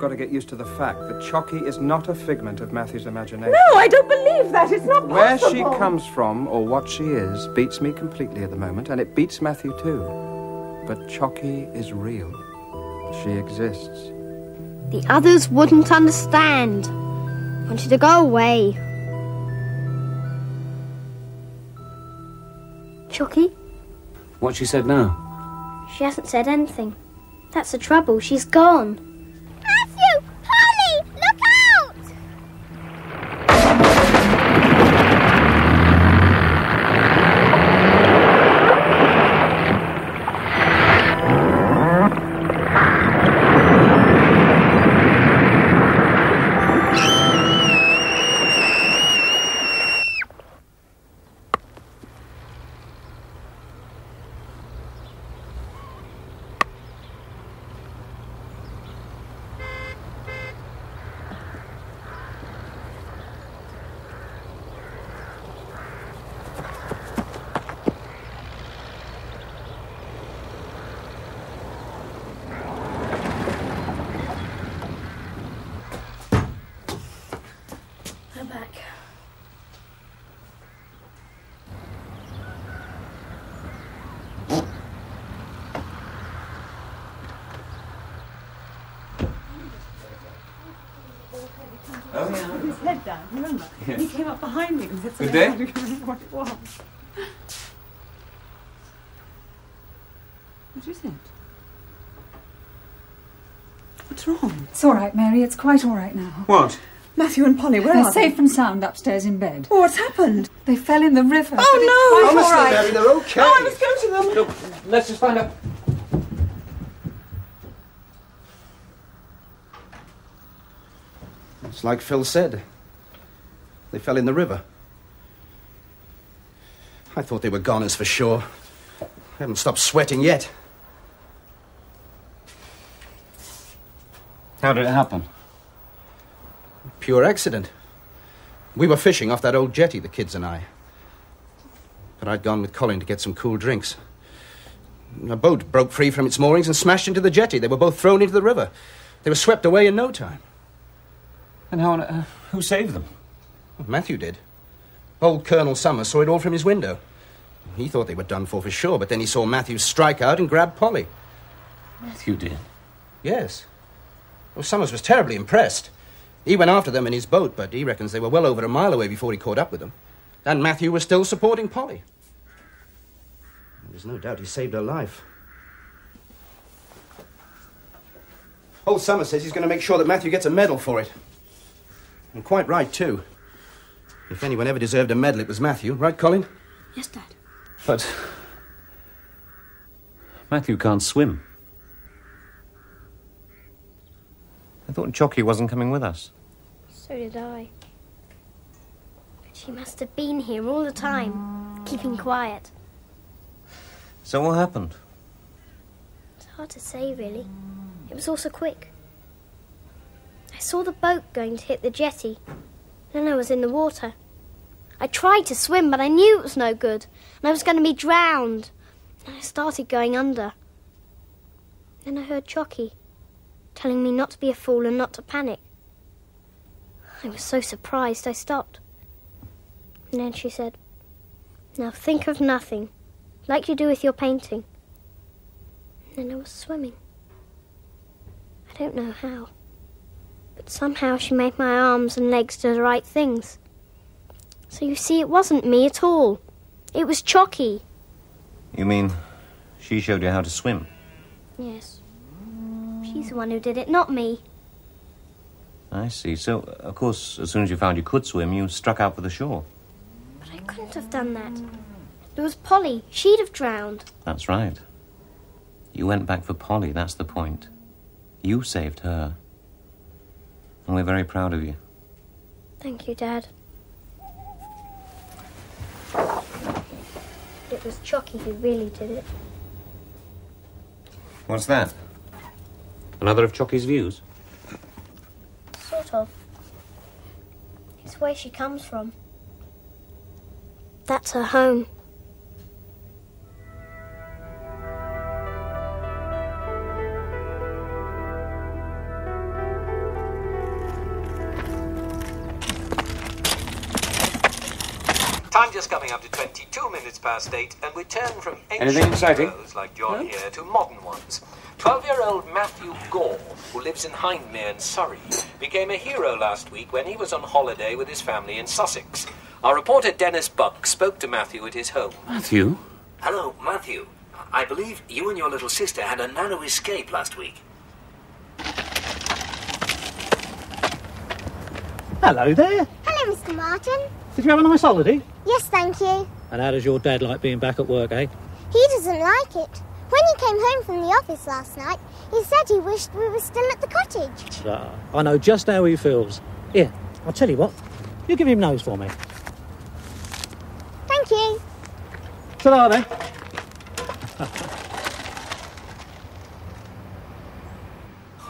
got to get used to the fact that Chocky is not a figment of Matthew's imagination. No, I don't believe that. It's not possible. Where she comes from, or what she is, beats me completely at the moment, and it beats Matthew too. But Chocky is real. She exists. The others wouldn't understand. Wanted to go away. Chocky? What she said now? She hasn't said anything. That's the trouble. She's gone. Matthew! Polly! Look out! Go back. Oh, yeah. With his head down, remember? Yeah. He came up behind me and said something. Good day. I don't remember what it was. What is it? What's wrong? It's all right, Mary. It's quite all right now. What? Matthew and Polly, where They're are safe they? and sound upstairs in bed. Oh, what's happened? They fell in the river. Oh, no! Honestly, all right. Mary, they're okay. Oh, I must go to them. Look, let's just find out. It's like Phil said. They fell in the river. I thought they were goners for sure. I haven't stopped sweating yet. How did it happen? Pure accident. We were fishing off that old jetty, the kids and I. But I'd gone with Colin to get some cool drinks. A boat broke free from its moorings and smashed into the jetty. They were both thrown into the river. They were swept away in no time. And how who saved them? Matthew did. Old Colonel Summers saw it all from his window. He thought they were done for sure, but then he saw Matthew strike out and grab Polly. Matthew did? Yes. Well, Summers was terribly impressed. He went after them in his boat, but he reckons they were well over a mile away before he caught up with them. And Matthew was still supporting Polly. There's no doubt he saved her life. Old Summers says he's going to make sure that Matthew gets a medal for it. And quite right, too. If anyone ever deserved a medal, it was Matthew. Right, Colin? Yes, Dad. But Matthew can't swim. I thought Chocky wasn't coming with us. So did I. But she must have been here all the time, keeping quiet. So what happened? It's hard to say, really. It was all so quick. I saw the boat going to hit the jetty. Then I was in the water. I tried to swim, but I knew it was no good, and I was going to be drowned. And I started going under. Then I heard Chocky telling me not to be a fool and not to panic. I was so surprised I stopped. And then she said, "Now think of nothing, like you do with your painting." And then I was swimming. I don't know how, but somehow she made my arms and legs do the right things. So you see, it wasn't me at all. It was Chocky. You mean she showed you how to swim? Yes. She's the one who did it, not me. I see. So, of course, as soon as you found you could swim, you struck out for the shore. But I couldn't have done that. There was Polly. She'd have drowned. That's right. You went back for Polly, that's the point. You saved her. And we're very proud of you. Thank you, Dad. It was Chocky who really did it. What's that? Another of Chocky's views? Sort of. It's where she comes from. That's her home. Time just coming up to 22 minutes past 8, and we turn from Anything ancient exciting? heroes like John here to modern ones. 12-year-old Matthew Gore, who lives in Hindmere in Surrey, became a hero last week when he was on holiday with his family in Sussex. Our reporter Dennis Buck spoke to Matthew at his home. Matthew? Hello, Matthew. I believe you and your little sister had a narrow escape last week. Hello there. Hello, Mr. Martin. Did you have a nice holiday? Yes, thank you. And how does your dad like being back at work, eh? He doesn't like it. When he came home from the office last night, he said he wished we were still at the cottage. I know just how he feels. Here, I'll tell you what. You give him nose for me. Thank you. Ta-da then.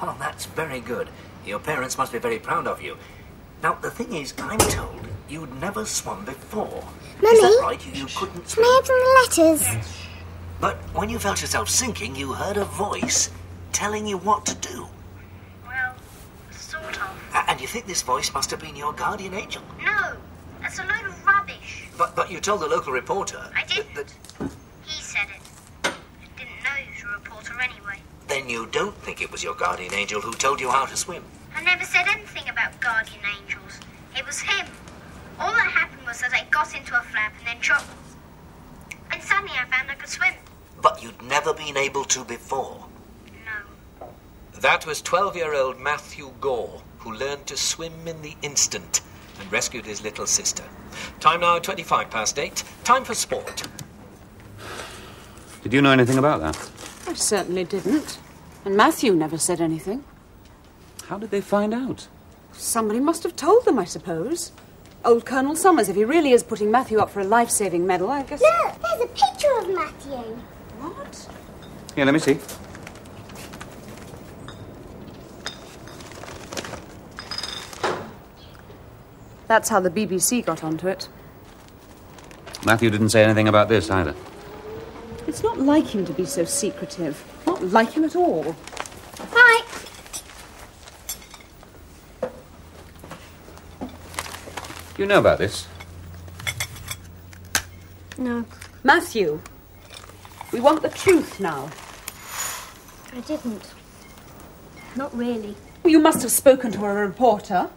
Oh, that's very good. Your parents must be very proud of you. Now, the thing is, I'm told you'd never swum before. Mummy, is that right? You couldn't swim? Can I open the letters? But when you felt yourself sinking, you heard a voice telling you what to do. Well, sort of. And you think this voice must have been your guardian angel? No, that's a load of rubbish. But you told the local reporter... I didn't. That, He said it. I didn't know he was a reporter anyway. then you don't think it was your guardian angel who told you how to swim? I never said anything about guardian angels. It was him. All that happened was that I got into a flap and then chopped. And suddenly I found I could swim. But you'd never been able to before? No. That was 12-year-old Matthew Gore, who learned to swim in the instant and rescued his little sister. Time now 25 past 8. Time for sport. Did you know anything about that? I certainly didn't. And Matthew never said anything. How did they find out? Somebody must have told them, I suppose. Old Colonel Summers, if he really is putting Matthew up for a life-saving medal, I guess... Look, there's a picture of Matthew. What? Here, let me see. That's how the BBC got onto it. Matthew didn't say anything about this either. It's not like him to be so secretive. Not like him at all. Hi. You know about this? No, Matthew, we want the truth now. I didn't. Not really. You must have spoken to a reporter.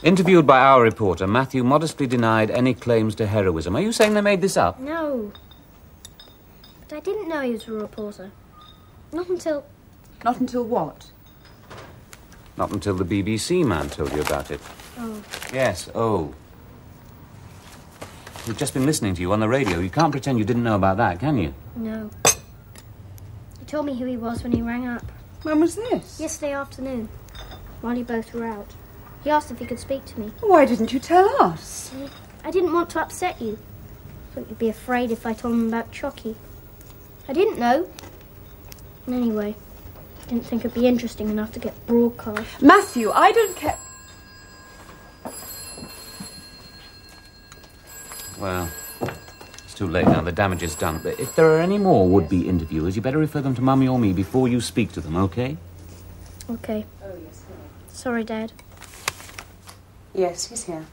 Interviewed by our reporter, Matthew modestly denied any claims to heroism. Are you saying they made this up? No. But I didn't know he was a reporter. Not until... Not until what? Not until the BBC man told you about it. Oh. Yes, oh. We've just been listening to you on the radio. You can't pretend you didn't know about that, can you? No. He told me who he was when he rang up. When was this? Yesterday afternoon, while you both were out. He asked if he could speak to me. Why didn't you tell us? I didn't want to upset you. Thought you'd be afraid if I told him about Chocky. I didn't know. And anyway, didn't think it'd be interesting enough to get broadcast. Matthew, I don't care... Well, it's too late now. The damage is done. But if there are any more would-be interviewers, you better refer them to Mummy or me before you speak to them, okay? Okay. Sorry, Dad. Yes, he's here.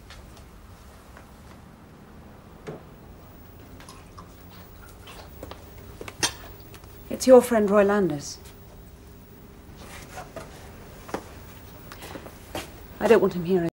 It's your friend Roy Landers. I don't want him here